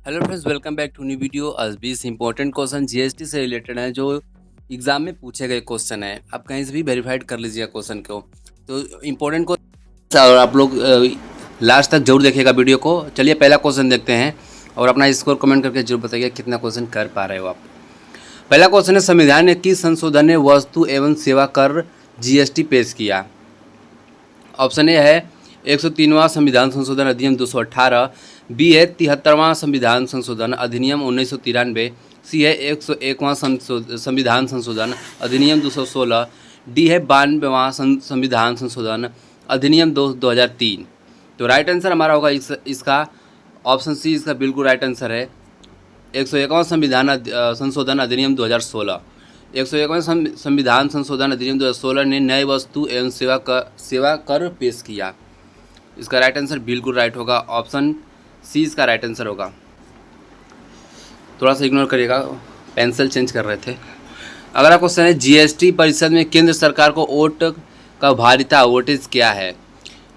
Hello friends, welcome back to new video. आज 20 important question GST से related हैं जो एग्जाम में पूछे गए क्वेश्चन है। आप कहीं से भी वेरीफाइड कर लीजिएगा क्वेश्चन को। तो इंपॉर्टेंट क्वेश्चन और आप लोग लास्ट तक जरूर देखिएगा वीडियो को। चलिए पहला क्वेश्चन देखते हैं और अपना स्कोर कमेंट करके जरूर बताइए कितना क्वेश्चन कर पा रहे हो आप। पहला क्वेश्चन है, संविधान ने किस संशोधन ने वस्तु एवं सेवा कर जीएसटी पेश किया? ऑप्शन ए है 103वां संविधान संशोधन अधिनियम 218, बी है 73वां संविधान संशोधन अधिनियम 1993, सी है 101वां संविधान संशोधन अधिनियम 216, डी है 92वां संविधान संशोधन अधिनियम 2003। तो राइट आंसर हमारा होगा इसका ऑप्शन सी। इसका बिल्कुल राइट आंसर है 101वां संविधान संशोधन अधिनियम 2016। 101वां संविधान संशोधन अधिनियम 2016 ने नए वस्तु एवं सेवा कर पेश किया। इसका राइट आंसर बिल्कुल राइट होगा, ऑप्शन सी इसका राइट आंसर होगा। थोड़ा सा इग्नोर करिएगा, पेंसिल चेंज कर रहे थे। अगला क्वेश्चन है, जीएसटी परिषद में केंद्र सरकार को वोट का भारिता वोटेज क्या है?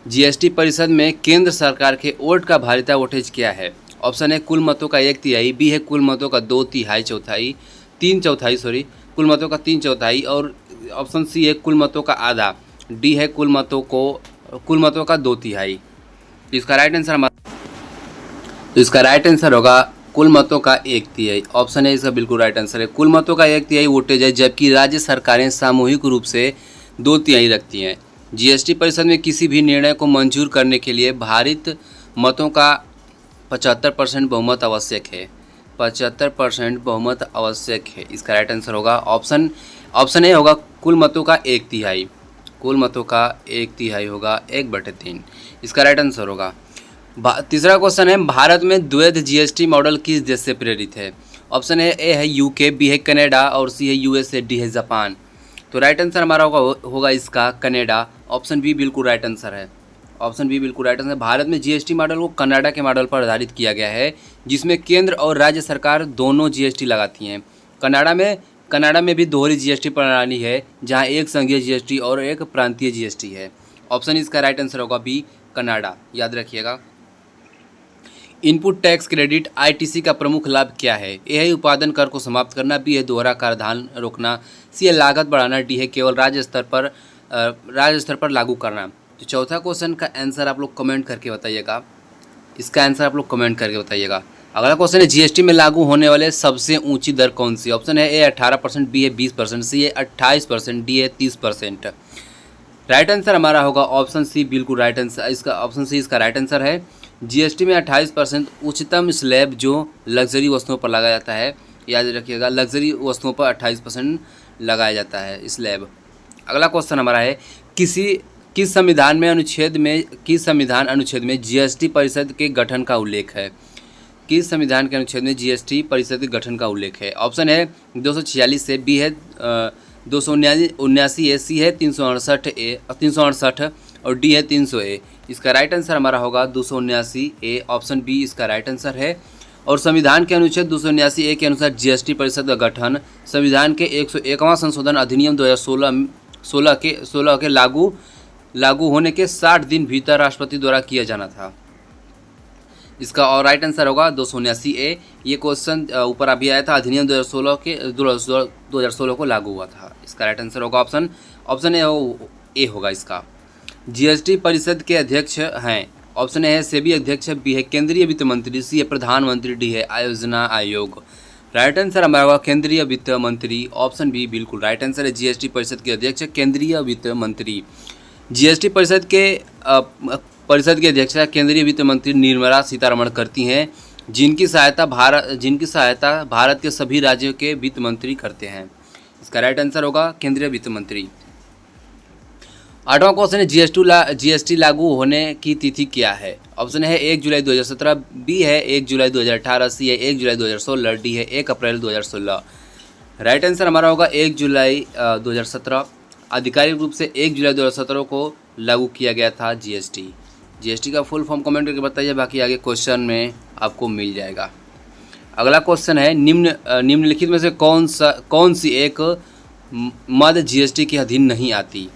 जीएसटी परिषद में केंद्र सरकार के वोट का भारिता वोटेज क्या है? ऑप्शन है कुल मतों का 1/3, बी है कुल मतों का 2/3 कुल मतों का 3/4 और ऑप्शन सी है कुल मतों का आधा, डी है कुल मतों का 2/3। इसका राइट आंसर होगा कुल मतों का 1/3। ऑप्शन है इसका बिल्कुल राइट आंसर है। कुल मतों का 1/3 वोटेज है, जबकि राज्य सरकारें सामूहिक रूप से 2/3 रखती हैं। जीएसटी परिषद में किसी भी निर्णय को मंजूर करने के लिए भारित मतों का 75% बहुमत आवश्यक है। 75% बहुमत आवश्यक है। इसका राइट आंसर होगा ऑप्शन ए होगा कुल मतों का 1/3। कुल मतों का 1/3 होगा 1/3। इसका राइट आंसर होगा। तीसरा क्वेश्चन है, भारत में द्वैध जीएसटी मॉडल किस देश से प्रेरित है? ऑप्शन ए है यूके, बी है कनाडा और सी है यूएसए, डी है जापान। तो राइट आंसर हमारा होगा इसका कनाडा। ऑप्शन बी बिल्कुल राइट आंसर है। ऑप्शन बी बिल्कुल राइट आंसर। भारत में जीएसटी मॉडल को कनाडा के मॉडल पर आधारित किया गया है, जिसमें केंद्र और राज्य सरकार दोनों जीएसटी लगाती हैं। कनाडा में भी दोहरी जीएसटी प्रणाली है, जहां एक संघीय जीएसटी और एक प्रांतीय जीएसटी है। ऑप्शन इसका राइट आंसर होगा बी कनाडा, याद रखिएगा। इनपुट टैक्स क्रेडिट आईटीसी का प्रमुख लाभ क्या है? ए है उत्पादन कर को समाप्त करना, बी है दोहरा कराधान रोकना, सी है लागत बढ़ाना, डी है केवल राज्य स्तर पर लागू करना। तो चौथा क्वेश्चन का आंसर आप लोग कमेंट करके बताइएगा। इसका आंसर आप लोग कमेंट करके बताइएगा। अगला क्वेश्चन है, जीएसटी में लागू होने वाले सबसे ऊंची दर कौन सी? ऑप्शन है ए 18%, बी है 20%, सी है 28%, डी है 30%। राइट आंसर हमारा होगा ऑप्शन सी बिल्कुल राइट आंसर। इसका ऑप्शन सी इसका राइट आंसर है। जीएसटी में 28% उच्चतम स्लैब जो लग्जरी वस्तुओं पर लगाया जाता है, याद रखिएगा, लग्जरी वस्तुओं पर 28% लगाया जाता है स्लैब। अगला क्वेश्चन हमारा है, किस संविधान अनुच्छेद में जीएसटी परिषद के गठन का उल्लेख है? किस संविधान के अनुच्छेद में जीएसटी परिषद के गठन का उल्लेख है? ऑप्शन है 246 से, बी है 279 ए, सी है 368 और डी है 300 ए। इसका राइट आंसर हमारा होगा 279 ए, ऑप्शन बी इसका राइट आंसर है। और संविधान के अनुच्छेद 279 ए के अनुसार जीएसटी परिषद का गठन संविधान के 101वां संशोधन अधिनियम 2016 के लागू होने के 60 दिन भीतर राष्ट्रपति द्वारा किया जाना था। इसका और राइट आंसर होगा 279 ए। ये क्वेश्चन ऊपर अभी आया था, अधिनियम 2016 को लागू हुआ था। इसका राइट आंसर होगा ऑप्शन ए होगा इसका। जीएसटी परिषद के अध्यक्ष हैं, ऑप्शन ए है सेबी अध्यक्ष, बी है केंद्रीय वित्त मंत्री, सी है प्रधानमंत्री, डी है आयोजना आयोग। राइट आंसर हमारा होगा केंद्रीय वित्त मंत्री, ऑप्शन बी बिल्कुल राइट आंसर है। जीएसटी परिषद के अध्यक्ष केंद्रीय वित्त मंत्री। जीएसटी परिषद की अध्यक्षता केंद्रीय वित्त मंत्री निर्मला सीतारमण करती हैं, जिनकी सहायता भारत के सभी राज्यों के वित्त मंत्री करते हैं। इसका राइट आंसर होगा केंद्रीय वित्त मंत्री। 8वां क्वेश्चन है, जीएसटी लागू होने की तिथि क्या है? ऑप्शन है 1 जुलाई 2017, बी है 1 जुलाई 2018, सी है 1 जुलाई 2016, डी है 1 अप्रैल 2016। राइट आंसर हमारा होगा 1 जुलाई 2017। आधिकारिक रूप से 1 जुलाई 2017 को लागू किया गया था जीएसटी का फुल फॉर्म कमेंट करके बताइए, बाकी आगे क्वेश्चन में आपको मिल जाएगा। अगला क्वेश्चन है, निम्नलिखित में से कौन सी एक मद जीएसटी के अधीन नहीं आती?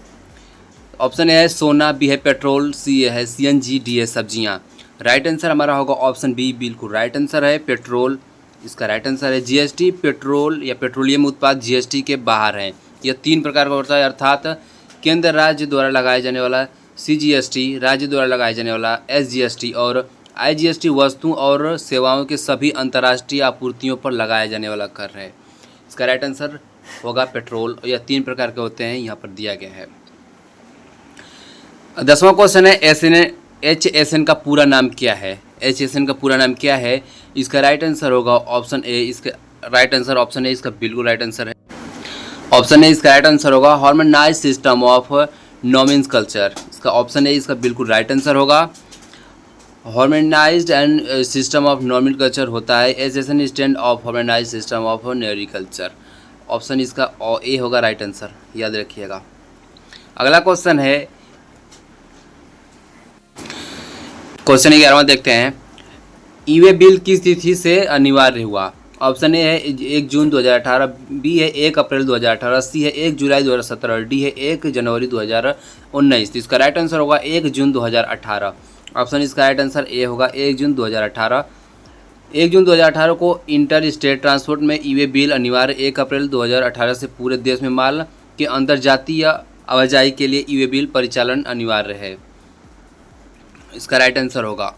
ऑप्शन ए है सोना, बी है पेट्रोल, सी है सीएनजी, डी है सब्जियां। राइट आंसर हमारा होगा ऑप्शन बी, बिल्कुल राइट आंसर है पेट्रोल, इसका राइट आंसर है। जीएसटी पेट्रोल या पेट्रोलियम उत्पाद जीएसटी के बाहर हैं। यह 3 प्रकार का होता है, अर्थात केंद्र राज्य द्वारा लगाए जाने वाला सीजीएसटी, राज्य द्वारा लगाए जाने वाला एसजीएसटी और आईजीएसटी वस्तुओं और सेवाओं के सभी अंतर्राष्ट्रीय आपूर्तियों पर लगाया जाने वाला कर है। इसका राइट आंसर होगा पेट्रोल। यह 3 प्रकार के होते हैं, यहाँ पर दिया गया है। 10वां क्वेश्चन है HSN का पूरा नाम क्या है? HSN का पूरा नाम क्या है? इसका राइट आंसर होगा ऑप्शन ए, इसका राइट आंसर ऑप्शन ए इसका बिल्कुल राइट आंसर है। ऑप्शन ए इसका राइट आंसर होगा हार्मोनाइज्ड सिस्टम ऑफ नोमेनक्लेचर, इसका ऑप्शन ए इसका बिल्कुल राइट आंसर होगा। Harmonized and system of nomenclature होता है HSN stand of harmonized system of nomenclature, option इसका ए होगा राइट आंसर, याद रखिएगा। अगला क्वेश्चन है क्वेश्चन 11वां देखते हैं। ई वे बिल किस तिथि से अनिवार्य हुआ? ऑप्शन ए है 1 जून 2018, बी है 1 अप्रैल 2018, सी है 1 जुलाई 2017, डी है 1 जनवरी 2019। तो इसका राइट आंसर होगा 1 जून 2018, ऑप्शन इसका राइट आंसर ए होगा 1 जून 2018। 1 जून 2018 को इंटर स्टेट ट्रांसपोर्ट में ई वे बिल अनिवार्य 1 अप्रैल 2018 से पूरे देश में माल के अंतर्जातीय आवाजाही के लिए ई वे बिल परिचालन अनिवार्य है। इसका राइट आंसर होगा,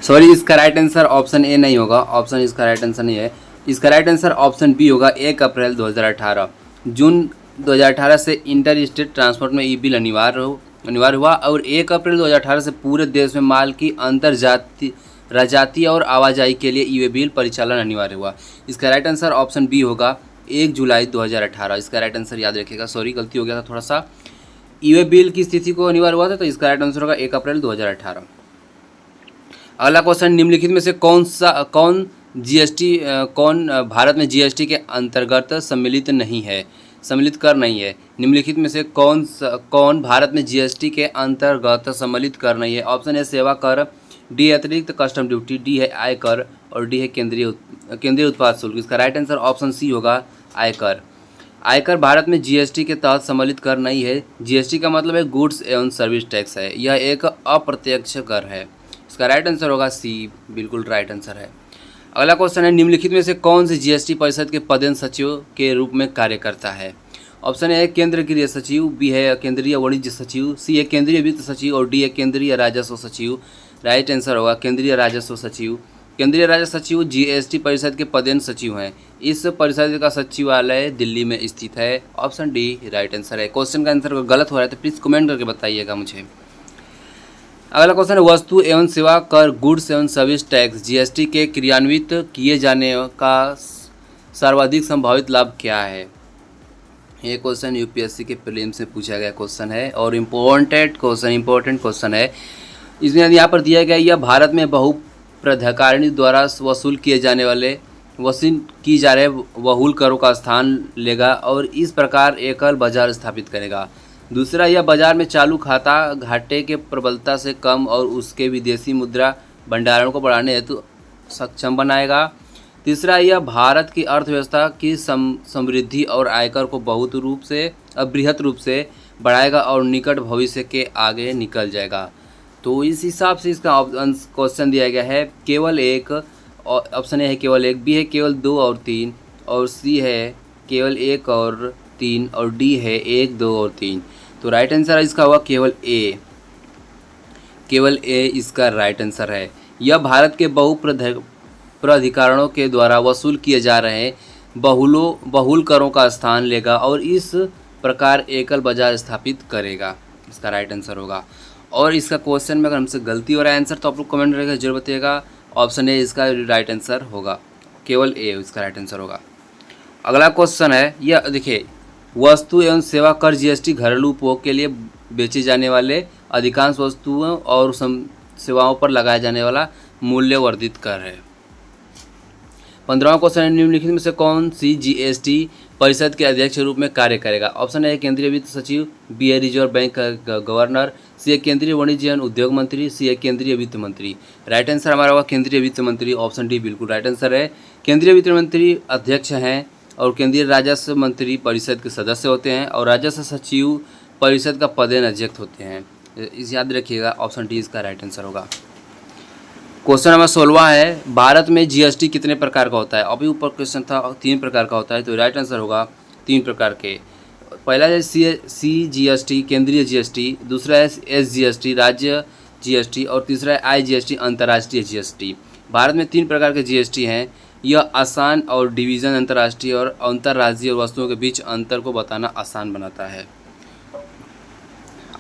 सॉरी इसका राइट आंसर ऑप्शन ए नहीं होगा, ऑप्शन इसका राइट आंसर नहीं है। इसका राइट आंसर ऑप्शन बी होगा 1 अप्रैल 2018। जून 2018 से इंटर स्टेट ट्रांसपोर्ट में ई बिल अनिवार्य हुआ और 1 अप्रैल 2018 से पूरे देश में माल की राज्यातीय और आवाजाही के लिए ई वे बिल परिचालन अनिवार्य हुआ। इसका राइट आंसर ऑप्शन बी होगा 1 जुलाई 2018, इसका राइट आंसर याद रखिएगा। सॉरी गलती हो गया था थोड़ा सा, ई वे बिल किस तिथि को अनिवार्य हुआ था, तो इसका राइट आंसर होगा 1 अप्रैल 2018। अगला क्वेश्चन, निम्नलिखित में से कौन भारत में जीएसटी के अंतर्गत सम्मिलित कर नहीं है? निम्नलिखित में से कौन भारत में जीएसटी के अंतर्गत सम्मिलित कर नहीं है? ऑप्शन ए सेवा कर, डी अतिरिक्त कस्टम ड्यूटी, डी है आयकर और डी है केंद्रीय उत्पाद शुल्क। इसका राइट आंसर ऑप्शन सी होगा आयकर। आयकर भारत में जीएसटी के तहत सम्मिलित कर नहीं है। जीएसटी का मतलब है गुड्स एवं सर्विस टैक्स है, यह एक अप्रत्यक्ष कर है। इसका राइट आंसर होगा सी, बिल्कुल राइट आंसर है। अगला क्वेश्चन है, निम्नलिखित में से कौन से जीएसटी परिषद के पदेन सचिव के रूप में कार्य करता है? ऑप्शन ए है केंद्रीय गृह सचिव, बी है केंद्रीय वाणिज्य सचिव, सी है केंद्रीय वित्त सचिव और डी है केंद्रीय राजस्व सचिव। राइट आंसर होगा केंद्रीय राजस्व सचिव। केंद्रीय राजस्व सचिव जीएसटी परिषद के पदेन सचिव हैं। इस परिषद का सचिवालय दिल्ली में स्थित है, ऑप्शन डी राइट आंसर है। क्वेश्चन का आंसर गलत हो रहा है तो प्लीज़ कमेंट करके बताइएगा मुझे। अगला क्वेश्चन है, वस्तु एवं सेवा कर गुड्स एवं सर्विस टैक्स जीएसटी के क्रियान्वित किए जाने का सर्वाधिक संभावित लाभ क्या है? ये क्वेश्चन यूपीएससी के प्रीलिम्स में पूछा गया क्वेश्चन है और इम्पोर्टेंट क्वेश्चन है। इसमें यहाँ पर दिया गया, यह भारत में बहुप्राधिकरणियों द्वारा वसूल की जा रहे बहुल करों का स्थान लेगा और इस प्रकार एकल बाजार स्थापित करेगा। दूसरा, यह बाजार में चालू खाता घाटे के प्रबलता से कम और उसके विदेशी मुद्रा भंडारण को बढ़ाने हेतु सक्षम बनाएगा। तीसरा, यह भारत की अर्थव्यवस्था की समृद्धि और आयकर को बृहत रूप से बढ़ाएगा और निकट भविष्य के आगे निकल जाएगा। तो इस हिसाब से इसका क्वेश्चन दिया गया है केवल एक, ऑप्शन ए है केवल एक, बी है केवल 2 और 3 और सी है केवल 1 और 3 और डी है 1, 2 और 3। तो राइट आंसर इसका होगा केवल ए इसका राइट आंसर है। यह भारत के बहुप्राधिकरणों के द्वारा वसूल किए जा रहे बहुल करों का स्थान लेगा और इस प्रकार एकल बाजार स्थापित करेगा। इसका राइट आंसर होगा। और इसका क्वेश्चन में अगर हमसे गलती हो रहा है आंसर तो आप लोग कमेंट करके जरूर बताइएगा। ऑप्शन ए इसका राइट आंसर होगा, केवल ए इसका राइट आंसर होगा। अगला क्वेश्चन है, यह देखिए, वस्तु एवं सेवा कर जीएसटी घरेलू उपभोग के लिए बेचे जाने वाले अधिकांश वस्तुओं और सेवाओं पर लगाया जाने वाला मूल्य वर्धित कर है। 15वां क्वेश्चन है, निम्नलिखित में से कौन सी जीएसटी परिषद के अध्यक्ष के रूप में कार्य करेगा? ऑप्शन ए केंद्रीय वित्त सचिव, बी है रिजर्व बैंक का गवर्नर, सी है केंद्रीय वाणिज्य एवं उद्योग मंत्री, सी है केंद्रीय वित्त मंत्री। राइट आंसर हमारा होगा केंद्रीय वित्त मंत्री, ऑप्शन डी बिल्कुल राइट आंसर है। केंद्रीय वित्त मंत्री अध्यक्ष हैं और केंद्रीय राजस्व मंत्री परिषद के सदस्य होते हैं और राजस्व सचिव परिषद का पदेन अध्यक्ष होते हैं। इस याद रखिएगा, ऑप्शन डी इसका राइट आंसर होगा। क्वेश्चन नंबर 16 है, भारत में जीएसटी कितने प्रकार का होता है? अभी ऊपर क्वेश्चन था 3 प्रकार का होता है, तो राइट आंसर होगा 3 प्रकार के। पहला है CGST केंद्रीय जीएसटी, दूसरा है SGST राज्य जीएसटी और तीसरा है IGST अंतर्राष्ट्रीय जीएसटी। भारत में 3 प्रकार के जीएसटी हैं। यह आसान और डिवीज़न अंतर्राष्ट्रीय और अंतर्राज्यीय वस्तुओं के बीच अंतर को बताना आसान बनाता है।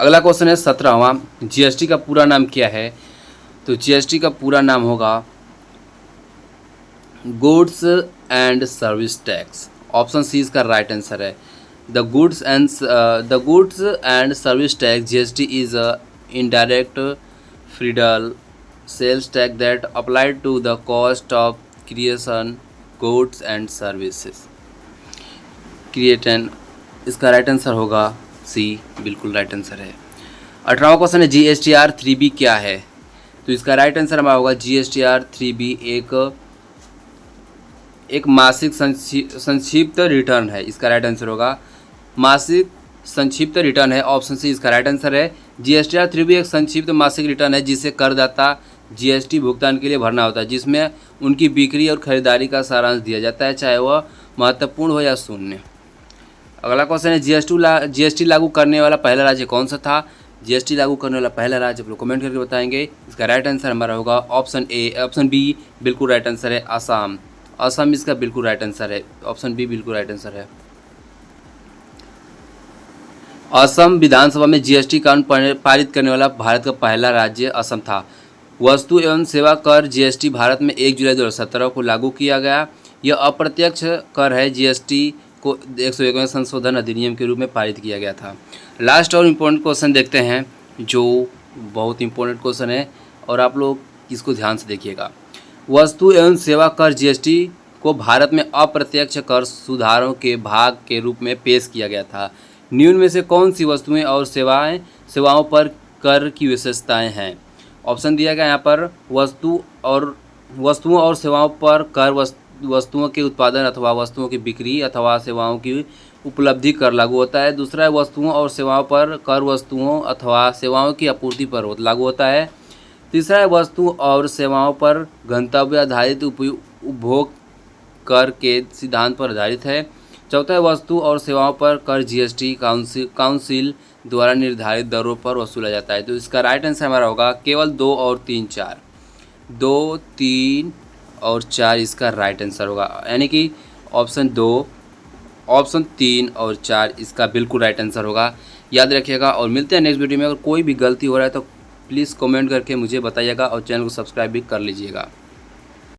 अगला क्वेश्चन है 17वां, जीएसटी का पूरा नाम क्या है? तो जीएसटी का पूरा नाम होगा goods and service tax. Option C इसका राइट आंसर है। The goods and service tax GST is a indirect federal sales tax that applied to the cost of creation goods and services. इसका right answer होगा C, बिल्कुल right answer है। 18वां question है GSTR 3B क्या है? तो इसका राइट आंसर हमारा होगा GSTR 3B एक मासिक संक्षिप्त रिटर्न है। इसका राइट आंसर होगा मासिक संक्षिप्त रिटर्न है। ऑप्शन सी इसका राइट आंसर है। GSTR 3B एक संक्षिप्त मासिक रिटर्न है जिसे करदाता GST भुगतान के लिए भरना होता है, जिसमें उनकी बिक्री और खरीदारी का सारांश दिया जाता है, चाहे वह महत्वपूर्ण हो या शून्य। अगला क्वेश्चन है GST लागू करने वाला पहला राज्य कौन सा था? GST लागू करने वाला पहला राज्य आप लोग कमेंट करके बताएंगे। इसका राइट आंसर हमारा होगा ऑप्शन बी, बिल्कुल राइट आंसर है, असम। असम इसका बिल्कुल राइट आंसर है, ऑप्शन बी बिल्कुल राइट आंसर है। असम विधानसभा में GST कानून पारित करने वाला भारत का पहला राज्य असम था। वस्तु एवं सेवा कर GST भारत में 1 जुलाई 2017 को लागू किया गया। यह अप्रत्यक्ष कर है। GST को 101वें संशोधन अधिनियम के रूप में पारित किया गया था। लास्ट और इम्पोर्टेंट क्वेश्चन देखते हैं, जो बहुत इम्पोर्टेंट क्वेश्चन है और आप लोग इसको ध्यान से देखिएगा। वस्तु एवं सेवा कर GST को भारत में अप्रत्यक्ष कर सुधारों के भाग के रूप में पेश किया गया था। निम्न में से कौन सी वस्तुएं और सेवाओं पर कर की विशेषताएं हैं? ऑप्शन दिया गया यहाँ पर वस्तुओं और सेवाओं पर कर वस्तुओं के उत्पादन अथवा वस्तुओं की बिक्री अथवा सेवाओं की उपलब्धि कर लागू होता है। दूसरा है वस्तुओं और सेवाओं पर कर वस्तुओं अथवा सेवाओं की आपूर्ति पर लागू होता है। तीसरा है वस्तु और सेवाओं पर गंतव्य आधारित उपभोग कर के सिद्धांत पर आधारित है। चौथा है वस्तु और सेवाओं पर कर GST काउंसिल द्वारा निर्धारित दरों पर वसूला जाता है। तो इसका राइट आंसर हमारा होगा केवल 2 और 3 4, 2, 3 और 4 इसका राइट आंसर होगा, यानी कि ऑप्शन 2, ऑप्शन 3 और 4 इसका बिल्कुल राइट आंसर होगा। याद रखिएगा और मिलते हैं नेक्स्ट वीडियो में। अगर कोई भी गलती हो रहा है तो प्लीज़ कमेंट करके मुझे बताइएगा और चैनल को सब्सक्राइब भी कर लीजिएगा।